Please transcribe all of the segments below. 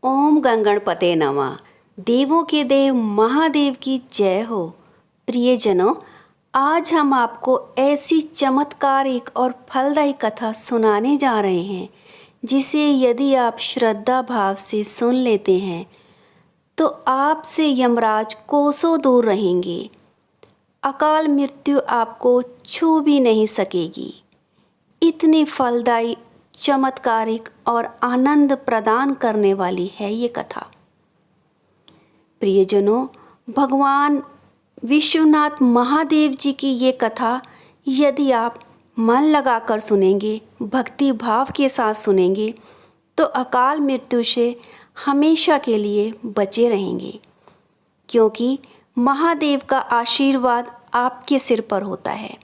ओम गंगणपते नमः। देवों के देव महादेव की जय हो। प्रियजनों, आज हम आपको ऐसी चमत्कारिक और फलदायी कथा सुनाने जा रहे हैं जिसे यदि आप श्रद्धा भाव से सुन लेते हैं तो आपसे यमराज कोसों दूर रहेंगे। अकाल मृत्यु आपको छू भी नहीं सकेगी। इतनी फलदायी, चमत्कारिक और आनंद प्रदान करने वाली है ये कथा। प्रियजनों, भगवान विश्वनाथ महादेव जी की ये कथा यदि आप मन लगाकर सुनेंगे, भक्ति भाव के साथ सुनेंगे तो अकाल मृत्यु से हमेशा के लिए बचे रहेंगे, क्योंकि महादेव का आशीर्वाद आपके सिर पर होता है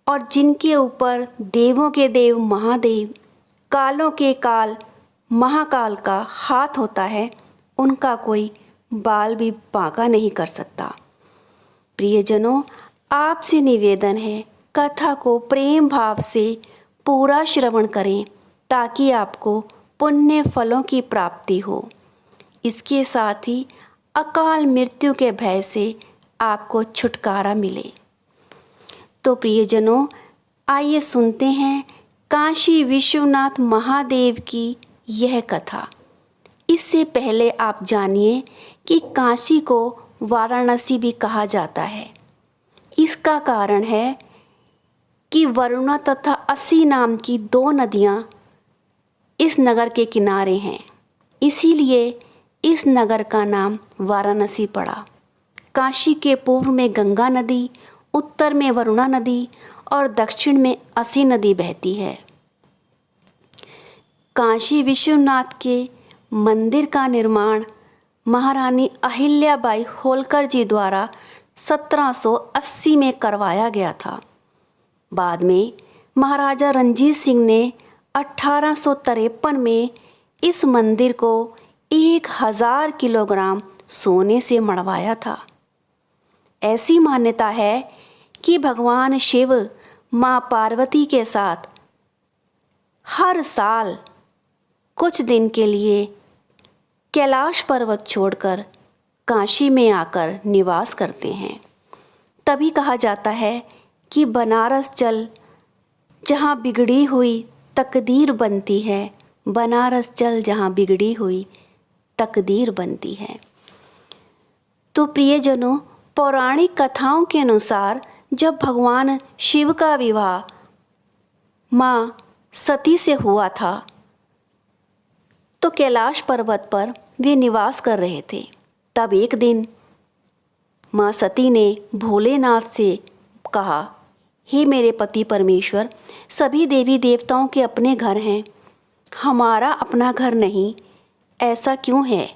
और जिनके ऊपर देवों के देव महादेव, कालों के काल महाकाल का हाथ होता है, उनका कोई बाल भी बांका नहीं कर सकता। प्रियजनों, आपसे निवेदन है, कथा को प्रेम भाव से पूरा श्रवण करें ताकि आपको पुण्य फलों की प्राप्ति हो। इसके साथ ही अकाल मृत्यु के भय से आपको छुटकारा मिले। तो प्रियजनों, आइए सुनते हैं काशी विश्वनाथ महादेव की यह कथा। इससे पहले आप जानिए कि काशी को वाराणसी भी कहा जाता है। इसका कारण है कि वरुणा तथा असी नाम की दो नदियाँ इस नगर के किनारे हैं, इसीलिए इस नगर का नाम वाराणसी पड़ा। काशी के पूर्व में गंगा नदी, उत्तर में वरुणा नदी और दक्षिण में असी नदी बहती है। काशी विश्वनाथ के मंदिर का निर्माण महारानी अहिल्याबाई होलकर जी द्वारा 1780 में करवाया गया था। बाद में महाराजा रणजीत सिंह ने 1853 में इस मंदिर को 1000 किलोग्राम सोने से मढ़वाया था। ऐसी मान्यता है कि भगवान शिव माँ पार्वती के साथ हर साल कुछ दिन के लिए कैलाश पर्वत छोड़कर काशी में आकर निवास करते हैं। तभी कहा जाता है कि बनारस चल जहाँ बिगड़ी हुई तकदीर बनती है, बनारस चल जहाँ बिगड़ी हुई तकदीर बनती है। तो प्रियजनों, पौराणिक कथाओं के अनुसार जब भगवान शिव का विवाह माँ सती से हुआ था तो कैलाश पर्वत पर वे निवास कर रहे थे। तब एक दिन माँ सती ने भोलेनाथ से कहा, हे मेरे पति परमेश्वर, सभी देवी देवताओं के अपने घर हैं, हमारा अपना घर नहीं, ऐसा क्यों है?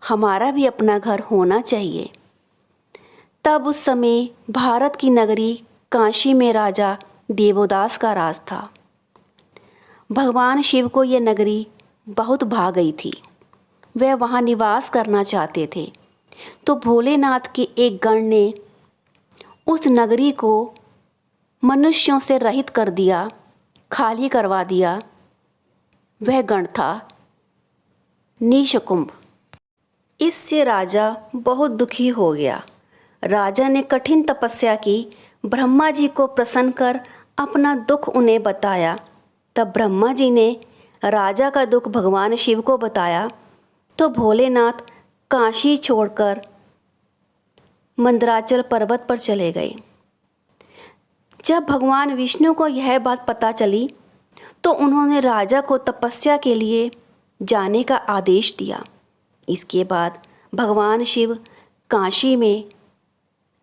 हमारा भी अपना घर होना चाहिए। तब उस समय भारत की नगरी काशी में राजा देवोदास का राज था। भगवान शिव को यह नगरी बहुत भा गई थी। वह वहाँ निवास करना चाहते थे। तो भोलेनाथ के एक गण ने उस नगरी को मनुष्यों से रहित कर दिया, खाली करवा दिया। वह गण था निशकुंभ। इससे राजा बहुत दुखी हो गया। राजा ने कठिन तपस्या की, ब्रह्मा जी को प्रसन्न कर अपना दुख उन्हें बताया। तब ब्रह्मा जी ने राजा का दुख भगवान शिव को बताया तो भोलेनाथ काशी छोड़कर मंदराचल पर्वत पर चले गए। जब भगवान विष्णु को यह बात पता चली तो उन्होंने राजा को तपस्या के लिए जाने का आदेश दिया। इसके बाद भगवान शिव काशी में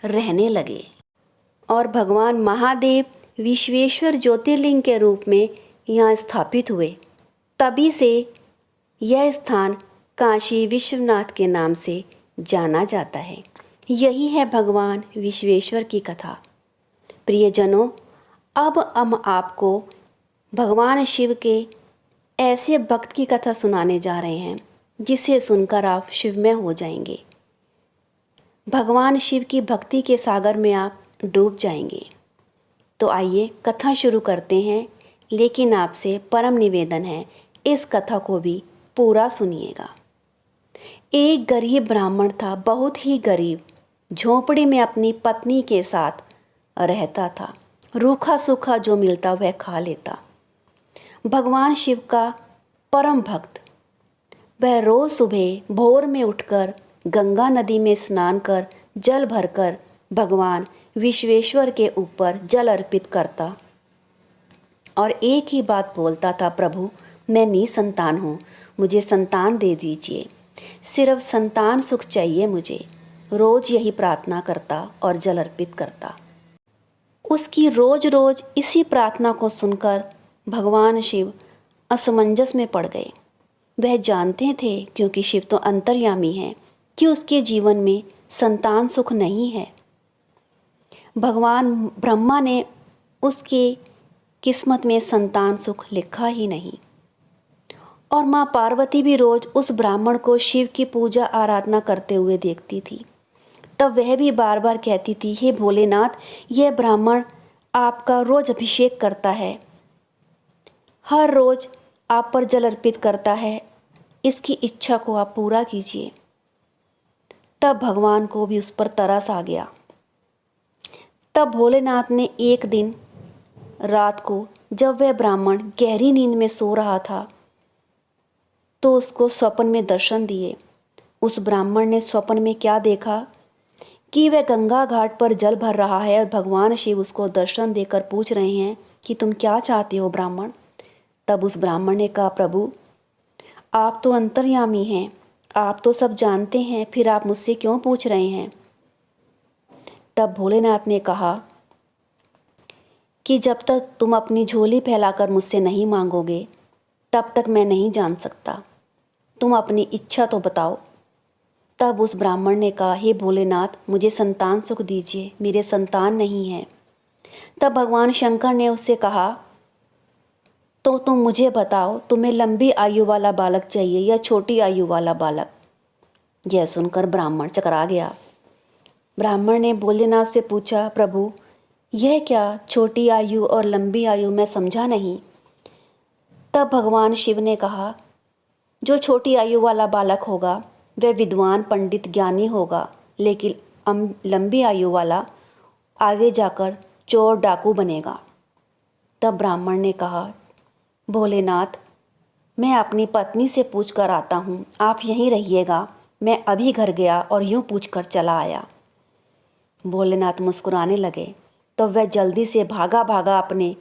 रहने लगे और भगवान महादेव विश्वेश्वर ज्योतिर्लिंग के रूप में यहाँ स्थापित हुए। तभी से यह स्थान काशी विश्वनाथ के नाम से जाना जाता है। यही है भगवान विश्वेश्वर की कथा। प्रियजनों, अब हम आपको भगवान शिव के ऐसे भक्त की कथा सुनाने जा रहे हैं जिसे सुनकर आप शिवमय हो जाएंगे। भगवान शिव की भक्ति के सागर में आप डूब जाएंगे। तो आइए कथा शुरू करते हैं, लेकिन आपसे परम निवेदन है, इस कथा को भी पूरा सुनिएगा। एक गरीब ब्राह्मण था, बहुत ही गरीब, झोंपड़ी में अपनी पत्नी के साथ रहता था। रूखा सूखा जो मिलता वह खा लेता। भगवान शिव का परम भक्त, वह रोज सुबह भोर में उठकर गंगा नदी में स्नान कर जल भरकर भगवान विश्वेश्वर के ऊपर जल अर्पित करता और एक ही बात बोलता था, प्रभु मैं निसंतान हूँ, मुझे संतान दे दीजिए, सिर्फ संतान सुख चाहिए मुझे। रोज यही प्रार्थना करता और जल अर्पित करता। उसकी रोज रोज इसी प्रार्थना को सुनकर भगवान शिव असमंजस में पड़ गए। वह जानते थे, क्योंकि शिव तो अंतर्यामी हैं, कि उसके जीवन में संतान सुख नहीं है। भगवान ब्रह्मा ने उसके किस्मत में संतान सुख लिखा ही नहीं। और माँ पार्वती भी रोज उस ब्राह्मण को शिव की पूजा आराधना करते हुए देखती थी। तब वह भी बार बार कहती थी, हे भोलेनाथ, यह ब्राह्मण आपका रोज अभिषेक करता है, हर रोज आप पर जल अर्पित करता है, इसकी इच्छा को आप पूरा कीजिए। तब भगवान को भी उस पर तरस आ गया। तब भोलेनाथ ने एक दिन रात को, जब वह ब्राह्मण गहरी नींद में सो रहा था, तो उसको स्वप्न में दर्शन दिए। उस ब्राह्मण ने स्वप्न में क्या देखा कि वह गंगा घाट पर जल भर रहा है और भगवान शिव उसको दर्शन देकर पूछ रहे हैं कि तुम क्या चाहते हो ब्राह्मण। तब उस ब्राह्मण ने कहा, प्रभु आप तो अंतर्यामी हैं, आप तो सब जानते हैं, फिर आप मुझसे क्यों पूछ रहे हैं। तब भोलेनाथ ने कहा कि जब तक तुम अपनी झोली फैलाकर मुझसे नहीं मांगोगे तब तक मैं नहीं जान सकता, तुम अपनी इच्छा तो बताओ। तब उस ब्राह्मण ने कहा, हे भोलेनाथ, मुझे संतान सुख दीजिए, मेरे संतान नहीं है। तब भगवान शंकर ने उससे कहा, तो तुम मुझे बताओ, तुम्हें लंबी आयु वाला बालक चाहिए या छोटी आयु वाला बालक। यह सुनकर ब्राह्मण चकरा गया। ब्राह्मण ने भोलेनाथ से पूछा, प्रभु यह क्या छोटी आयु और लंबी आयु, मैं समझा नहीं। तब भगवान शिव ने कहा, जो छोटी आयु वाला बालक होगा वह विद्वान पंडित ज्ञानी होगा, लेकिन लंबी आयु वाला आगे जाकर चोर डाकू बनेगा। तब ब्राह्मण ने कहा, भोलेनाथ मैं अपनी पत्नी से पूछ कर आता हूँ, आप यहीं रहिएगा। मैं अभी घर गया और यूँ पूछ कर चला आया। भोलेनाथ मुस्कुराने लगे। तो वह जल्दी से भागा भागा अपने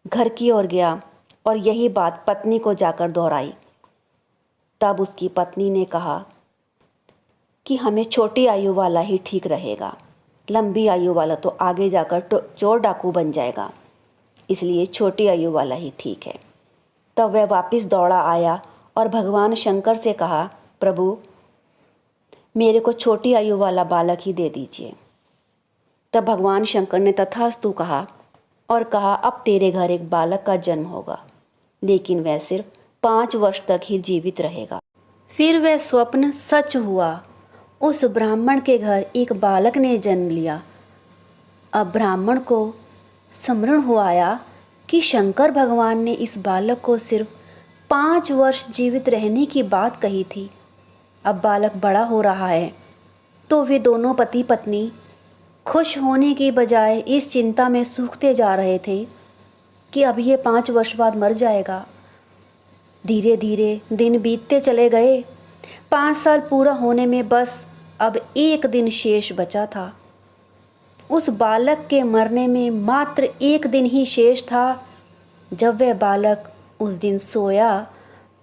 घर की ओर गया और यही बात पत्नी को जाकर दोहराई। तब उसकी पत्नी ने कहा कि हमें छोटी आयु वाला ही ठीक रहेगा, लंबी आयु वाला तो आगे जाकर चोर डाकू बन जाएगा, इसलिए छोटी आयु वाला ही ठीक है। तब वह वापस दौड़ा आया और भगवान शंकर से कहा, प्रभु मेरे को छोटी आयु वाला बालक ही दे दीजिए। तब भगवान शंकर ने तथास्तु कहा और कहा, अब तेरे घर एक बालक का जन्म होगा, लेकिन वह सिर्फ 5 वर्ष तक ही जीवित रहेगा। फिर वह स्वप्न सच हुआ। उस ब्राह्मण के घर एक बालक ने जन्म लिया। अब ब्राह्मण को स्मरण हुआ आया कि शंकर भगवान ने इस बालक को सिर्फ 5 वर्ष जीवित रहने की बात कही थी। अब बालक बड़ा हो रहा है, तो वे दोनों पति पत्नी खुश होने की बजाय इस चिंता में सूखते जा रहे थे कि अब ये 5 वर्ष बाद मर जाएगा। धीरे धीरे दिन बीतते चले गए। 5 साल पूरा होने में बस अब 1 दिन शेष बचा था। उस बालक के मरने में मात्र 1 दिन ही शेष था। जब वह बालक उस दिन सोया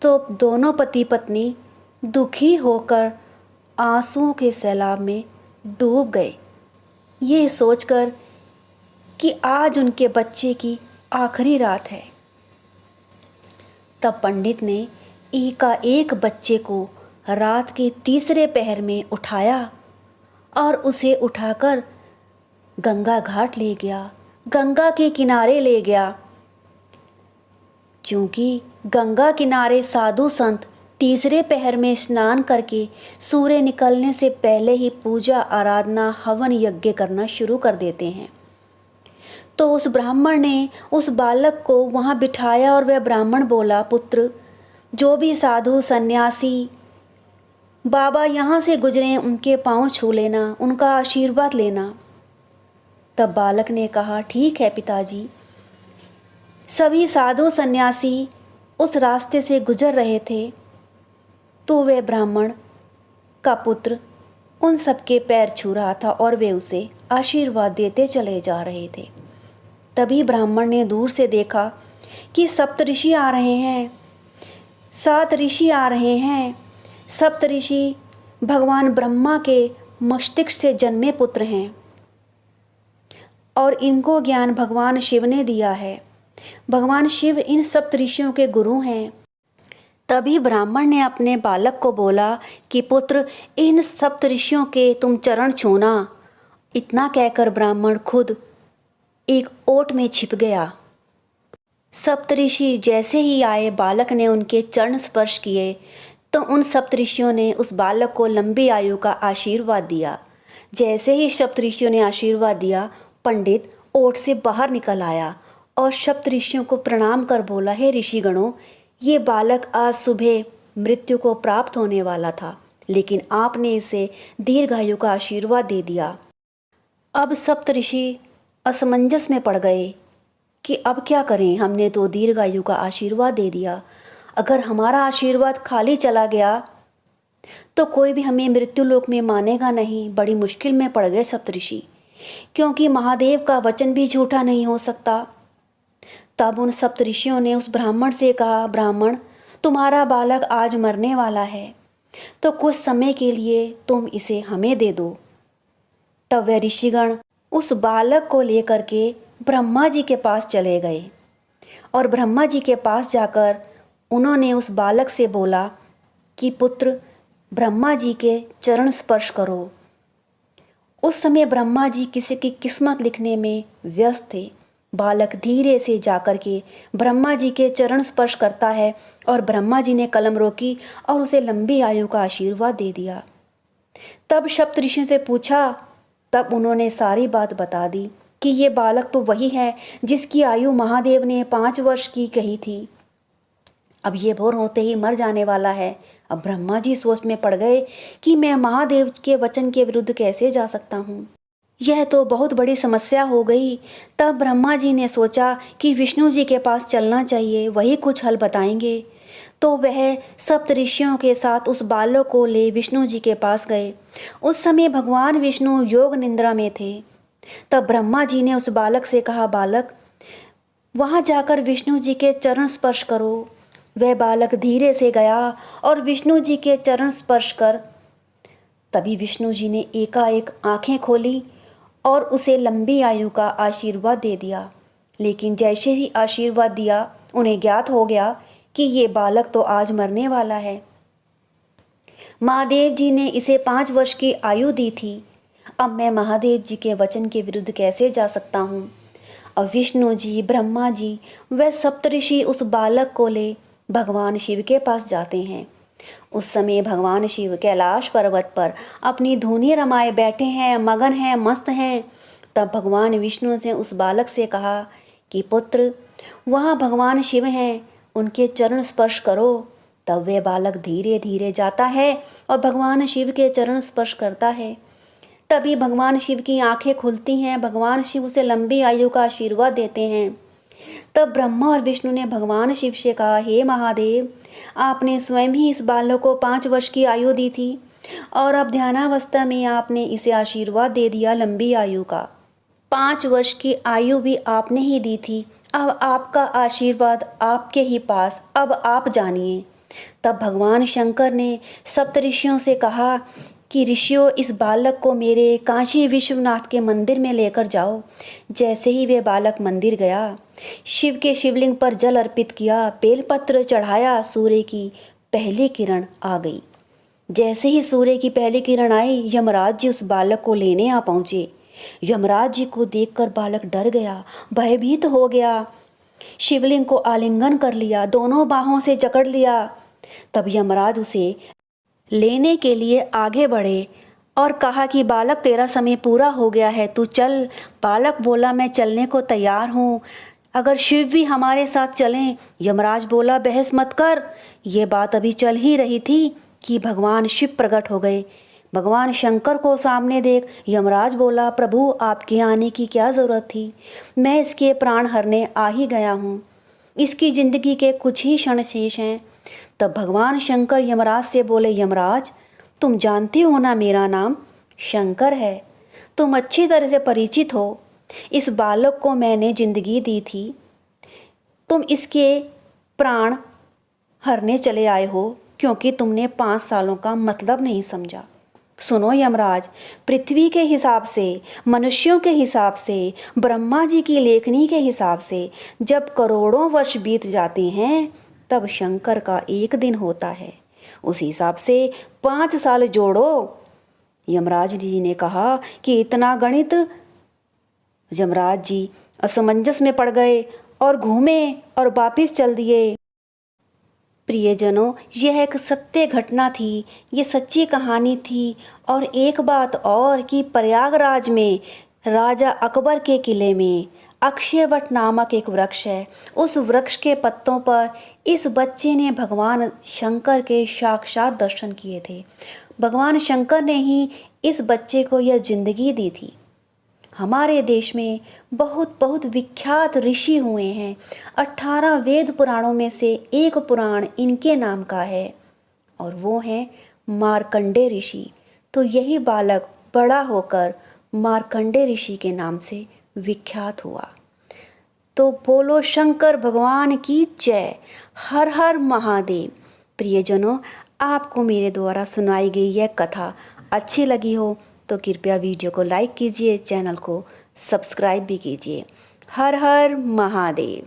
तो दोनों पति पत्नी दुखी होकर आंसुओं के सैलाब में डूब गए, ये सोचकर कि आज उनके बच्चे की आखिरी रात है। तब पंडित ने एकाएक बच्चे को रात के तीसरे पहर में उठाया और उसे उठाकर गंगा घाट ले गया, गंगा के किनारे ले गया। क्योंकि गंगा किनारे साधु संत तीसरे पहर में स्नान करके सूर्य निकलने से पहले ही पूजा आराधना हवन यज्ञ करना शुरू कर देते हैं। तो उस ब्राह्मण ने उस बालक को वहाँ बिठाया और वह ब्राह्मण बोला, पुत्र, जो भी साधु सन्यासी बाबा यहाँ से गुजरे, उनके पाँव छू लेना, उनका आशीर्वाद लेना। तब बालक ने कहा, ठीक है पिताजी। सभी साधु सन्यासी उस रास्ते से गुजर रहे थे तो वह ब्राह्मण का पुत्र उन सबके पैर छू रहा था और वे उसे आशीर्वाद देते चले जा रहे थे। तभी ब्राह्मण ने दूर से देखा कि सप्तऋषि आ रहे हैं, 7 ऋषि आ रहे हैं। सप्तऋषि भगवान ब्रह्मा के मस्तिष्क से जन्मे पुत्र हैं और इनको ज्ञान भगवान शिव ने दिया है। भगवान शिव इन सप्तऋषियों के गुरु हैं। तभी ब्राह्मण ने अपने बालक को बोला कि पुत्र, इन सप्तऋषियों के तुम चरण छूना। इतना कहकर ब्राह्मण खुद एक ओट में छिप गया। सप्तऋषि जैसे ही आए, बालक ने उनके चरण स्पर्श किए तो उन सप्तऋषियों ने उस बालक को लंबी आयु का आशीर्वाद दिया। जैसे ही सप्तऋषियों ने आशीर्वाद दिया, पंडित ओट से बाहर निकल आया और सप्तऋषियों को प्रणाम कर बोला, हे ऋषिगणों, ये बालक आज सुबह मृत्यु को प्राप्त होने वाला था, लेकिन आपने इसे दीर्घायु का आशीर्वाद दे दिया। अब सप्तऋषि असमंजस में पड़ गए कि अब क्या करें, हमने तो दीर्घायु का आशीर्वाद दे दिया, अगर हमारा आशीर्वाद खाली चला गया तो कोई भी हमें मृत्यु लोक में मानेगा नहीं। बड़ी मुश्किल में पड़ गए सप्तऋषि, क्योंकि महादेव का वचन भी झूठा नहीं हो सकता। तब उन सप्तऋषियों ने उस ब्राह्मण से कहा, ब्राह्मण, तुम्हारा बालक आज मरने वाला है, तो कुछ समय के लिए तुम इसे हमें दे दो। तब वह ऋषिगण उस बालक को लेकर के ब्रह्मा जी के पास चले गए और ब्रह्मा जी के पास जाकर उन्होंने उस बालक से बोला कि पुत्र, ब्रह्मा जी के चरण स्पर्श करो। उस समय ब्रह्मा जी किसी की किस्मत लिखने में व्यस्त थे। बालक धीरे से जाकर के ब्रह्मा जी के चरण स्पर्श करता है और ब्रह्मा जी ने कलम रोकी और उसे लंबी आयु का आशीर्वाद दे दिया। तब सप्तऋषियों से पूछा, तब उन्होंने सारी बात बता दी कि ये बालक तो वही है जिसकी आयु महादेव ने 5 वर्ष की कही थी। अब ये भोर होते ही मर जाने वाला है। अब ब्रह्मा जी सोच में पड़ गए कि मैं महादेव के वचन के विरुद्ध कैसे जा सकता हूँ, यह तो बहुत बड़ी समस्या हो गई। तब ब्रह्मा जी ने सोचा कि विष्णु जी के पास चलना चाहिए, वही कुछ हल बताएंगे। तो वह सप्तऋषियों के साथ उस बालक को ले विष्णु जी के पास गए। उस समय भगवान विष्णु योग निद्रा में थे। तब ब्रह्मा जी ने उस बालक से कहा, बालक, वहाँ जाकर विष्णु जी के चरण स्पर्श करो। वह बालक धीरे से गया और विष्णु जी के चरण स्पर्श कर तभी विष्णु जी ने एकाएक आंखें खोली और उसे लंबी आयु का आशीर्वाद दे दिया। लेकिन जैसे ही आशीर्वाद दिया, उन्हें ज्ञात हो गया कि ये बालक तो आज मरने वाला है। महादेव जी ने इसे 5 वर्ष की आयु दी थी। अब मैं महादेव जी के वचन के विरुद्ध कैसे जा सकता हूँ। अब विष्णु जी, ब्रह्मा जी व सप्तऋषि उस बालक को ले भगवान शिव के पास जाते हैं। उस समय भगवान शिव कैलाश पर्वत पर अपनी धुनी रमाए बैठे हैं, मगन हैं, मस्त हैं। तब भगवान विष्णु ने उस बालक से कहा कि पुत्र, वहाँ भगवान शिव हैं, उनके चरण स्पर्श करो। तब वह बालक धीरे धीरे जाता है और भगवान शिव के चरण स्पर्श करता है। तभी भगवान शिव की आंखें खुलती हैं। भगवान शिव उसे लंबी आयु का आशीर्वाद देते हैं। तब ब्रह्मा और विष्णु ने भगवान शिव से कहा, हे महादेव, आपने स्वयं ही इस बालक को 5 वर्ष की आयु दी थी और अब ध्यानावस्था में आपने इसे आशीर्वाद दे दिया लंबी आयु का। 5 वर्ष की आयु भी आपने ही दी थी। अब आपका आशीर्वाद आपके ही पास, अब आप जानिए। तब भगवान शंकर ने सप्तऋषियों से कहा कि ऋषियों, इस बालक को मेरे काशी विश्वनाथ के मंदिर में लेकर जाओ। जैसे ही वे बालक मंदिर गया, शिव के शिवलिंग पर जल अर्पित किया, बेलपत्र चढ़ाया, सूर्य की पहली किरण आ गई। जैसे ही सूर्य की पहली किरण आई, यमराज जी उस बालक को लेने आ पहुँचे। यमराज जी को देखकर बालक डर गया, भयभीत हो गया। शिवलिंग को आलिंगन कर लिया, दोनों बाहों से जकड़ लिया। तब यमराज उसे लेने के लिए आगे बढ़े और कहा कि बालक, तेरा समय पूरा हो गया है, तू चल। बालक बोला, मैं चलने को तैयार हूँ, अगर शिव भी हमारे साथ चलें। यमराज बोला, बहस मत कर। ये बात अभी चल ही रही थी कि भगवान शिव प्रकट हो गए। भगवान शंकर को सामने देख यमराज बोला, प्रभु आपके आने की क्या ज़रूरत थी, मैं इसके प्राण हरने आ ही गया हूँ, इसकी ज़िंदगी के कुछ ही क्षण शेष हैं। तब भगवान शंकर यमराज से बोले, यमराज तुम जानते हो ना मेरा नाम शंकर है, तुम अच्छी तरह से परिचित हो। इस बालक को मैंने ज़िंदगी दी थी, तुम इसके प्राण हरने चले आए हो क्योंकि तुमने 5 सालों का मतलब नहीं समझा। सुनो यमराज, पृथ्वी के हिसाब से, मनुष्यों के हिसाब से, ब्रह्मा जी की लेखनी के हिसाब से जब करोड़ों वर्ष बीत जाते हैं तब शंकर का एक दिन होता है। उस हिसाब से 5 साल जोड़ो। यमराज जी ने कहा कि इतना गणित? यमराज जी असमंजस में पड़ गए और घूमे और वापिस चल दिए। प्रियजनों, यह एक सत्य घटना थी, ये सच्ची कहानी थी। और एक बात और कि प्रयागराज में राजा अकबर के किले में अक्षयवट नामक एक वृक्ष है। उस वृक्ष के पत्तों पर इस बच्चे ने भगवान शंकर के साक्षात दर्शन किए थे। भगवान शंकर ने ही इस बच्चे को यह जिंदगी दी थी। हमारे देश में बहुत बहुत विख्यात ऋषि हुए हैं। 18 वेद पुराणों में से एक पुराण इनके नाम का है और वो हैं मार्कंडे ऋषि। तो यही बालक बड़ा होकर मार्कंडे ऋषि के नाम से विख्यात हुआ। तो बोलो शंकर भगवान की जय। हर हर महादेव। प्रियजनों, आपको मेरे द्वारा सुनाई गई यह कथा अच्छी लगी हो तो कृपया वीडियो को लाइक कीजिए, चैनल को सब्सक्राइब भी कीजिए। हर हर महादेव।